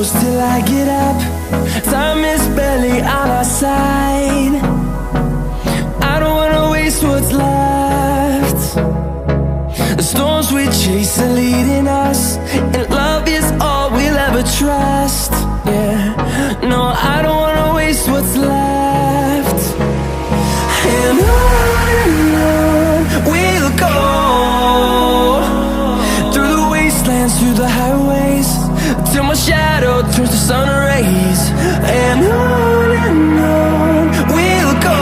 close till I get up. Time is barely on our side. I don't wanna waste what's left. The storms we chase are leading us, and love is all we'll ever trust. Yeah, no, I don't wanna waste what's left. And on we'll go, through the wastelands, through the highways, till my shadow turns to sun rays. And on we'll go,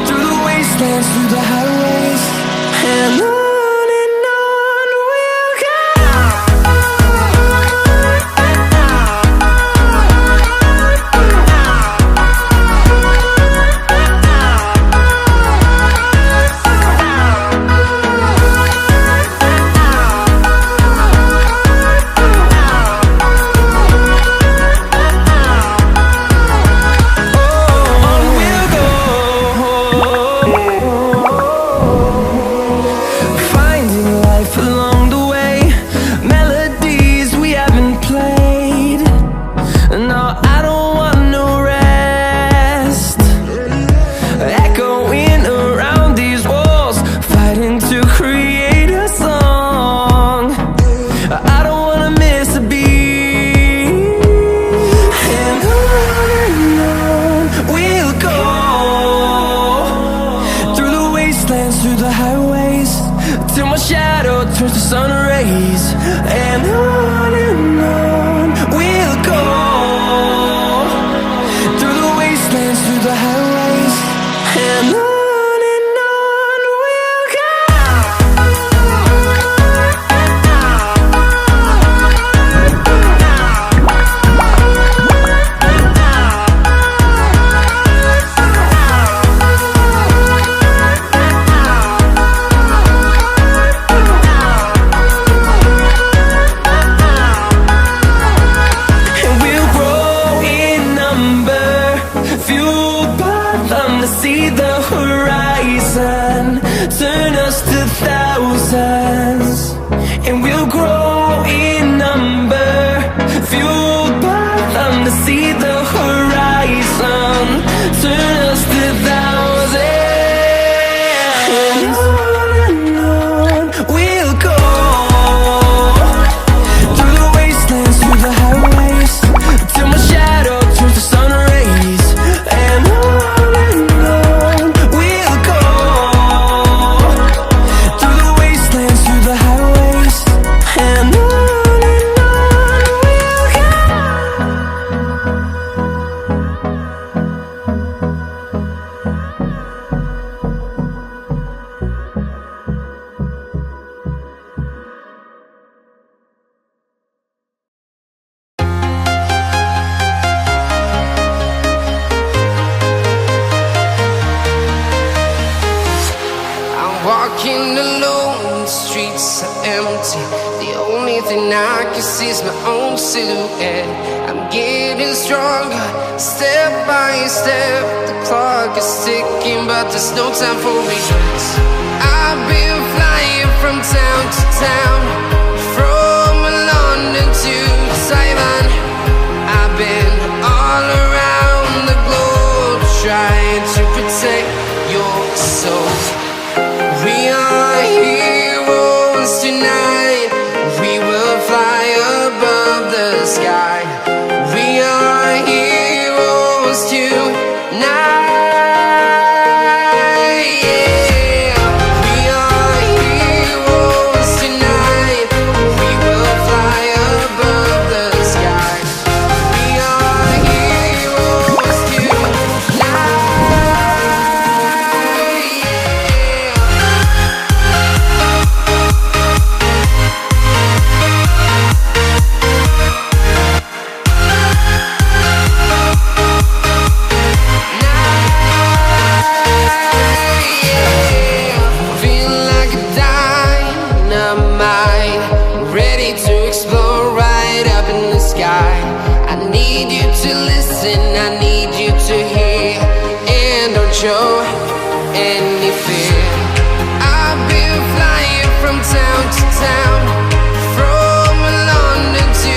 through the wastelands, through the highways, and on we'll go. Through the highways, till my shadow turns to sun rays. And on we'll go, through the wastelands, through the highways, and on we'll go. See the horizon, turn us to thousands, and we'll grow in number, fueled by them. To see the horizon, turn us to thousands, and on we'll go, through the wastelands, through the highways, till my shadow turns to sun rays. And walking alone, the streets are empty. The only thing I can see is my own silhouette. I'm getting stronger, step by step. The clock is ticking, but there's no time for regrets. I've been flying from town to town, from London to Taiwan. I've been all around the globe, trying to protect your soul. We are heroes tonight. We will fly above the sky. We are heroes tonight. Yeah. We are heroes tonight. We will fly above the sky. We are heroes tonight. Show any fear. I've been flying from town to town, from London to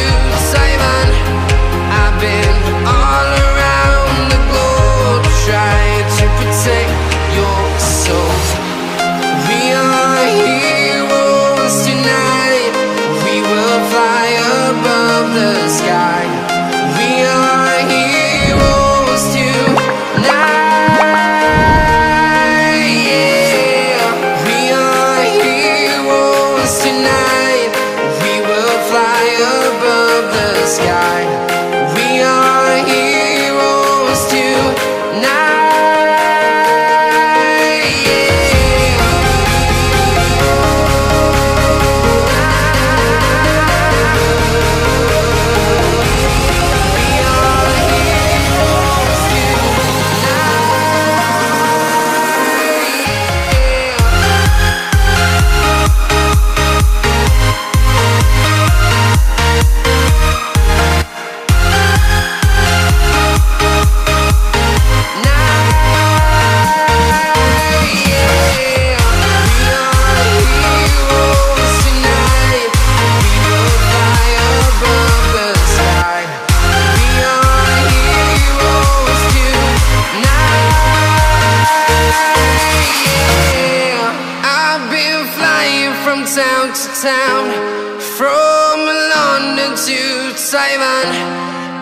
town, from London to Taiwan.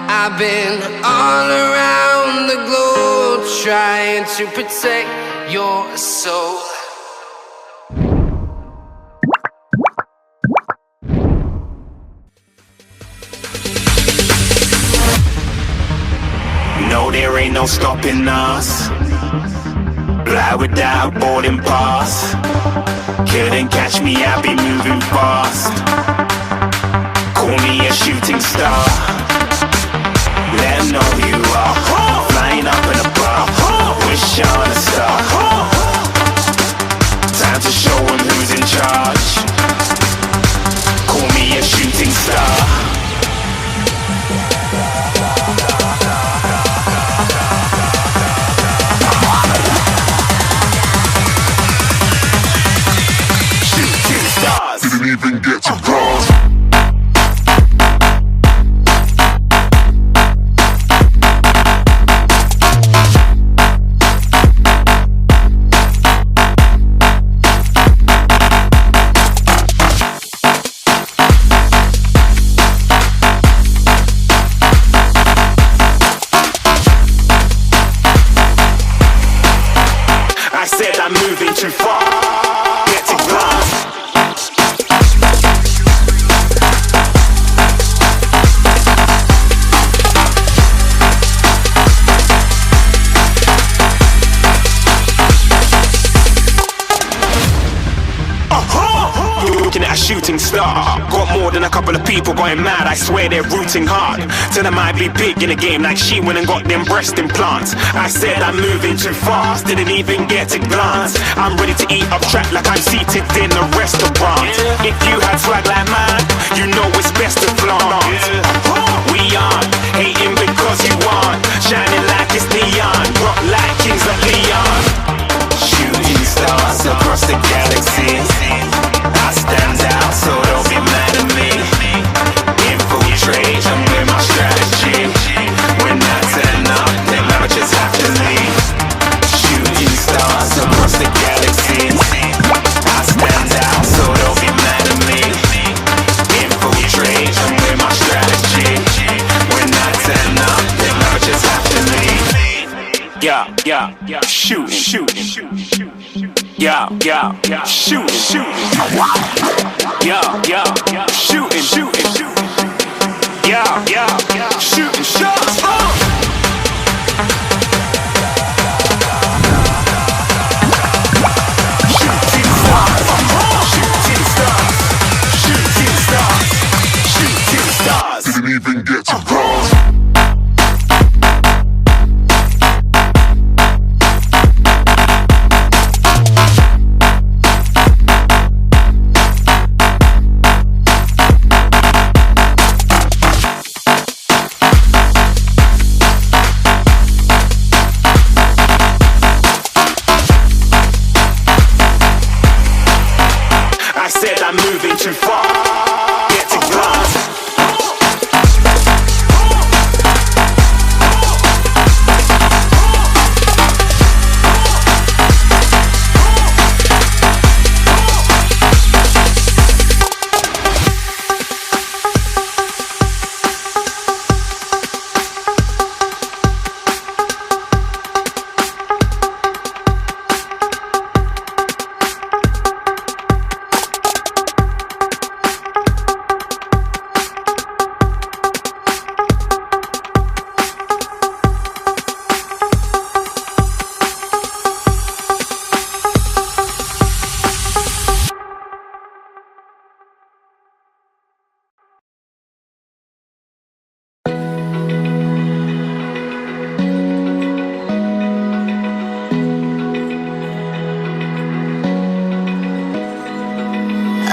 I've been all around the globe trying to protect your soul. No, there ain't no stopping us. Fly without boarding pass. Couldn't catch me, I be moving fast. Call me a shooting star. Let 'em know who you are. Flying up in a bar. Wish on a star. Time to show 'em who's in charge. Call me a shooting star. Didn't even get to cross. I said I'm moving too far. Get to glass. Looking at a shooting star. Got more than a couple of people going mad, I swear they're rooting hard. Tell them I'd be big in the game like she went and got them breast implants. I said I'm moving too fast, didn't even get to glance. I'm ready to eat up track like I'm seated in a restaurant. If you had swag like mine, you know it's best to flaunt. We aren't hating because you aren't shining like it's neon, rock like kings of Leon. Shooting stars across the galaxy. I stand out, so don't be mad at me. Infiltrate, I'm with my strategy. When I turn up, then I just have to leave. Shooting stars across the galaxy. I stand out, so don't be mad at me. Infiltrate, I'm with my strategy. When I turn up, then I just have to leave. Yeah, shooting. Yeah, shooting. Yeah, shooting. Yeah, shooting shots. Shooting stars. Didn't even get to cross. I said I'm moving too far. Get to glass.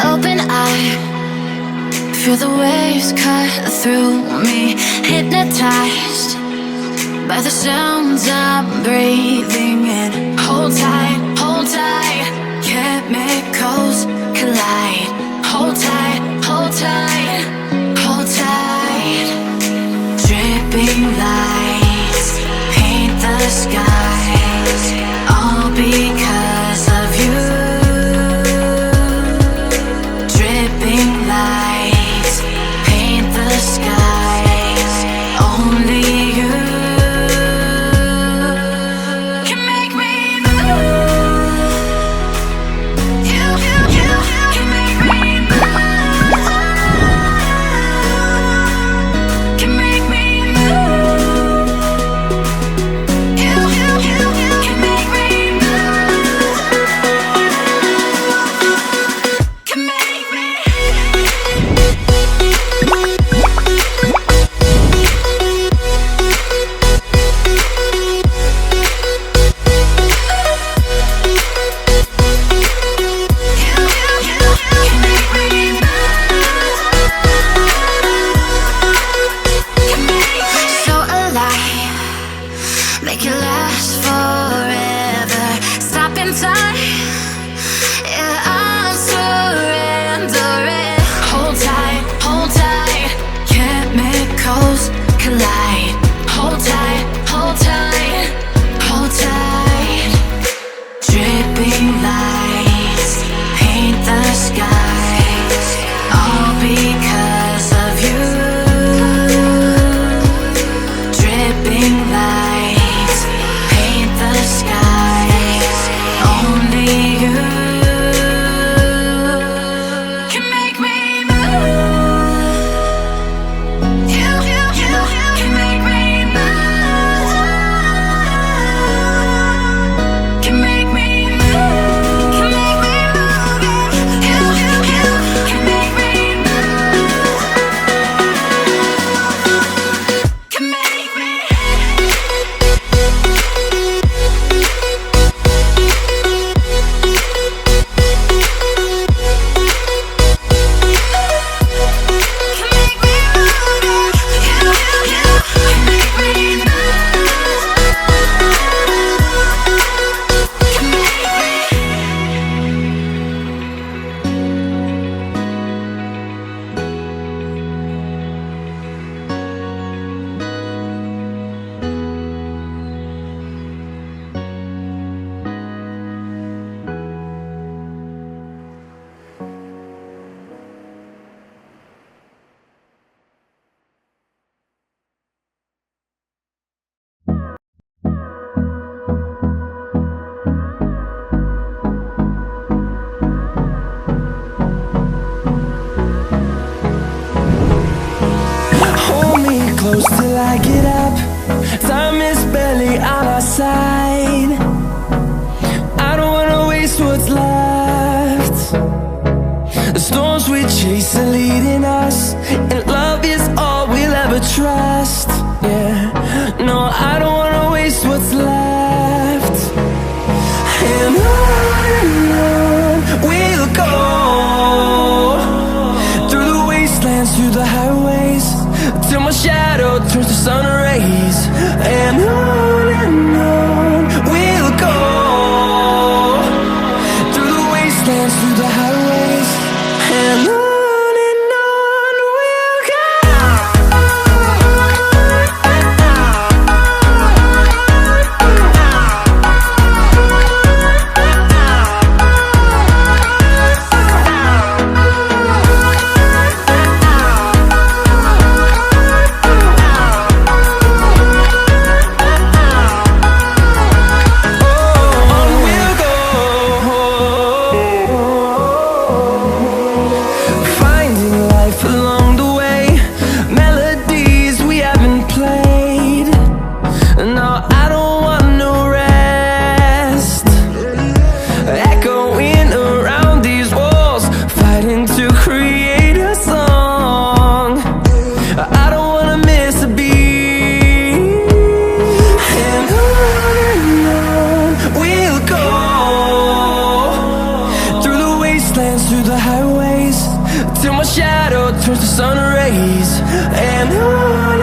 Open eye, feel the waves cut through me. Hypnotized by the sounds I'm breathing in. Hold tight, chemicals collide. Hold tight, hold tight, hold tight. Dripping lights paint the skies, all because of you. Dripping tight. Yeah, I'm surrendering. Hold tight. Chemicals collide. Hold tight, hold tight, hold tight. Dripping lights paint the skies, all because of you. Dripping lights paint the skies, only you can make me move. You can make me move. Can make me move. Can make me move. You can make me move. Can make me. Hold me close till I get up. Time is barely on our side. I don't wanna waste what's left. The storms we chase are leading us, and love is all we'll ever trust. Yeah, no, I don't wanna waste what's left. And on we'll go, through the wastelands, through the highways, till my shadow turns to sun rays. And on we'll go, through the wastelands, through the highways, and on we'll go. Through the highways, till my shadow turns to sun rays. And on